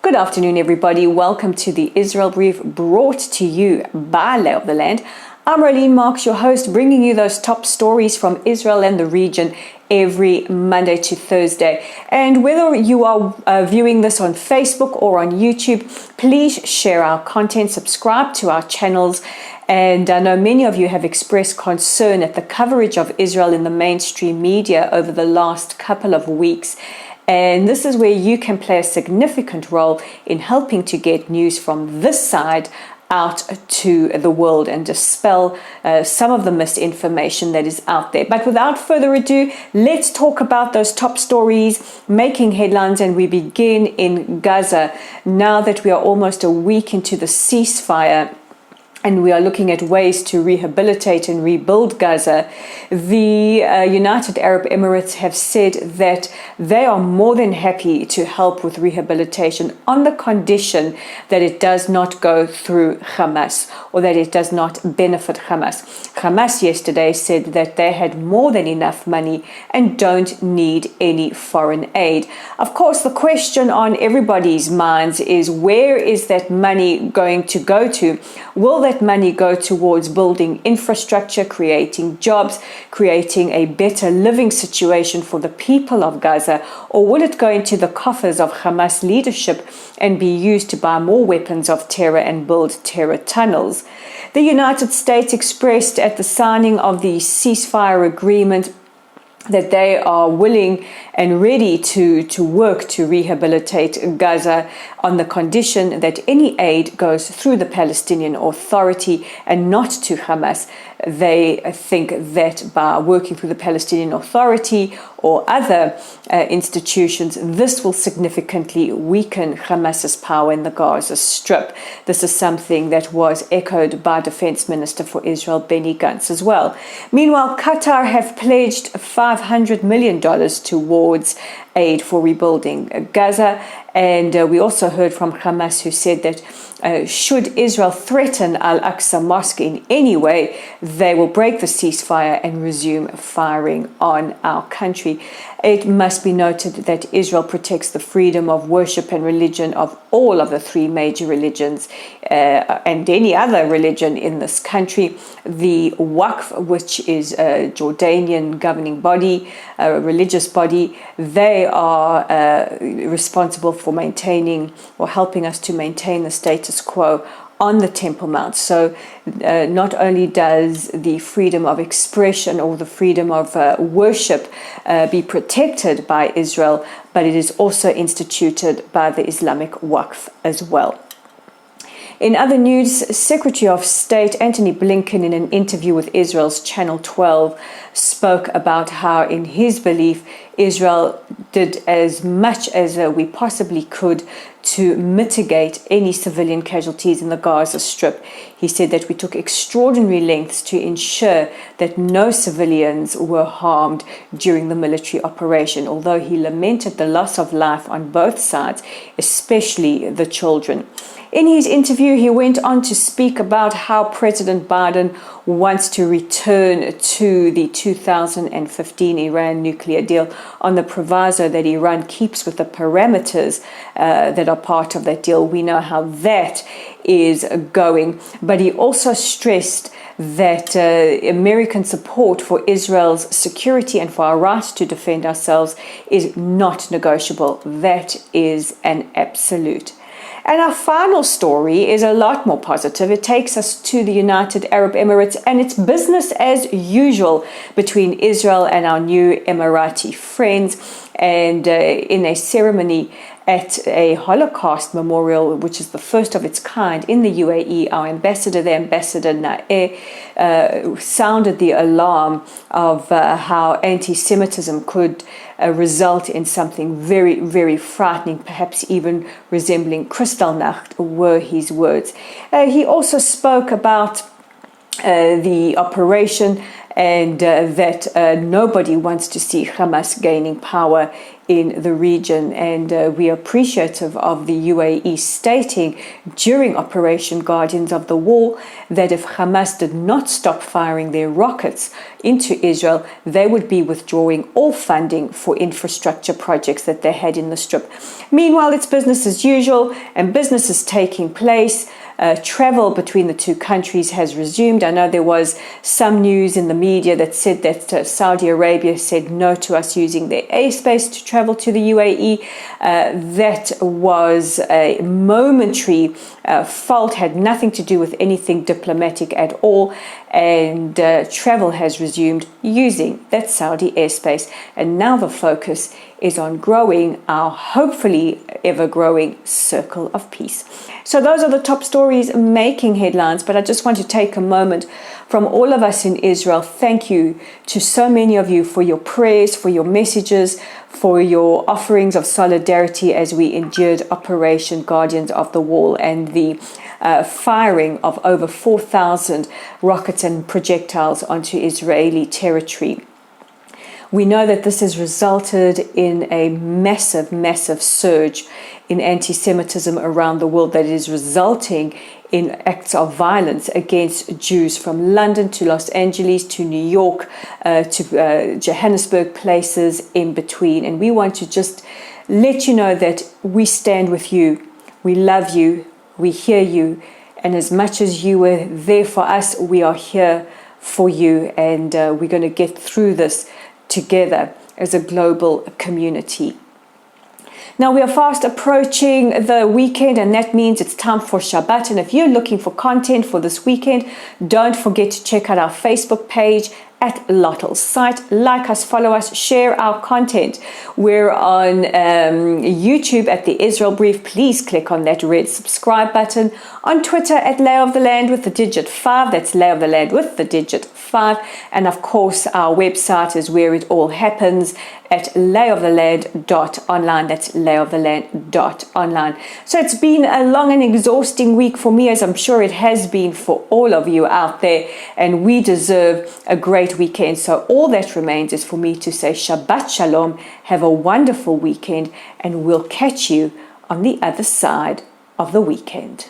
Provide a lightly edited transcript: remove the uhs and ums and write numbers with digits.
Good afternoon, everybody. Welcome to the Israel Brief, brought to you by Lay of the Land. I'm Rolene Marks, your host, bringing you those top stories from Israel and the region every Monday to Thursday. And whether you are viewing this on Facebook or on YouTube, please share our content, subscribe to our channels. And I know many of you have expressed concern at the coverage of Israel in the mainstream media over the last couple of weeks. And this is where you can play a significant role in helping to get news from this side out to the world and dispel some of the misinformation that is out there. But without further ado, let's talk about those top stories making headlines, and we begin in Gaza. Now that we are almost a week into the ceasefire and we are looking at ways to rehabilitate and rebuild Gaza, the United Arab Emirates have said that they are more than happy to help with rehabilitation on the condition that it does not go through Hamass, or that it does not benefit Hamass. Hamass yesterday said that they had more than enough money and don't need any foreign aid. Of course, the question on everybody's minds is, where is that money going to go to? Will that money go towards building infrastructure, creating jobs, creating a better living situation for the people of Gaza, or will it go into the coffers of Hamas leadership and be used to buy more weapons of terror and build terror tunnels? The United States expressed at the signing of the ceasefire agreement that they are willing and ready to work to rehabilitate Gaza on the condition that any aid goes through the Palestinian Authority and not to Hamas. They think that by working through the Palestinian Authority or other institutions, this will significantly weaken Hamas's power in the Gaza Strip. This is something that was echoed by Defense Minister for Israel, Benny Gantz, as well. Meanwhile, Qatar have pledged $500 million towards aid for rebuilding Gaza. And we also heard from Hamas, who said that should Israel threaten Al-Aqsa Mosque in any way, they will break the ceasefire and resume firing on our country. It must be noted that Israel protects the freedom of worship and religion of all of the three major religions and any other religion in this country. The Waqf, which is a Jordanian governing body, a religious body, they are responsible for maintaining or helping us to maintain the status quo on the Temple Mount. So not only does the freedom of expression or the freedom of worship be protected by Israel, but it is also instituted by the Islamic Waqf as well. In other news, Secretary of State Antony Blinken, in an interview with Israel's Channel 12, spoke about how, in his belief, Israel did as much as we possibly could to mitigate any civilian casualties in the Gaza Strip. He said that we took extraordinary lengths to ensure that no civilians were harmed during the military operation, although he lamented the loss of life on both sides, especially the children. In his interview, he went on to speak about how President Biden wants to return to the 2015 Iran nuclear deal on the proviso that Iran keeps with the parameters that are part of that deal. We know how that is going. But he also stressed that American support for Israel's security and for our right to defend ourselves is not negotiable. That is an absolute. And our final story is a lot more positive. It takes us to the United Arab Emirates, and it's business as usual between Israel and our new Emirati friends. And in a ceremony at a Holocaust memorial, which is the first of its kind in the UAE, our ambassador, the Ambassador Nae, sounded the alarm of how anti-Semitism could result in something very, very frightening, perhaps even resembling Kristallnacht, were his words. He also spoke about the operation and that nobody wants to see Hamas gaining power in the region. And we are appreciative of the UAE stating during Operation Guardians of the Wall that if Hamas did not stop firing their rockets into Israel, they would be withdrawing all funding for infrastructure projects that they had in the Strip. Meanwhile, it's business as usual, and business is taking place. Travel between the two countries has resumed. I know there was some news in the media that said that Saudi Arabia said no to us using their airspace to travel to the UAE. That was a momentary fault, had nothing to do with anything diplomatic at all. And travel has resumed using that Saudi airspace. And now the focus is on growing our hopefully ever-growing circle of peace. So those are the top stories making headlines, but I just want to take a moment from all of us in Israel. Thank you to so many of you for your prayers, for your messages, for your offerings of solidarity as we endured Operation Guardians of the Wall and the firing of over 4,000 rockets and projectiles onto Israeli territory. We know that this has resulted in a massive, massive surge in anti-Semitism around the world that is resulting in acts of violence against Jews from London to Los Angeles to New York to Johannesburg, places in between. And we want to just let you know that we stand with you. We love you. We hear you. And as much as you were there for us, we are here for you. And we're going to get through this together as a global community. Now we are fast approaching the weekend, and that means it's time for Shabbat. And if you're looking for content for this weekend, don't forget to check out our Facebook page at Lottel's site. Like us, follow us, share our content. We're on YouTube at the Israel Brief. Please click on that red subscribe button. On Twitter at Lay of the Land with the digit 5. That's Lay of the Land with the digit 5. And of course, our website is where it all happens at layoftheland.online. That's layoftheland.online. So it's been a long and exhausting week for me, as I'm sure it has been for all of you out there, and we deserve a great weekend. So all that remains is for me to say Shabbat Shalom, have a wonderful weekend, and we'll catch you on the other side of the weekend.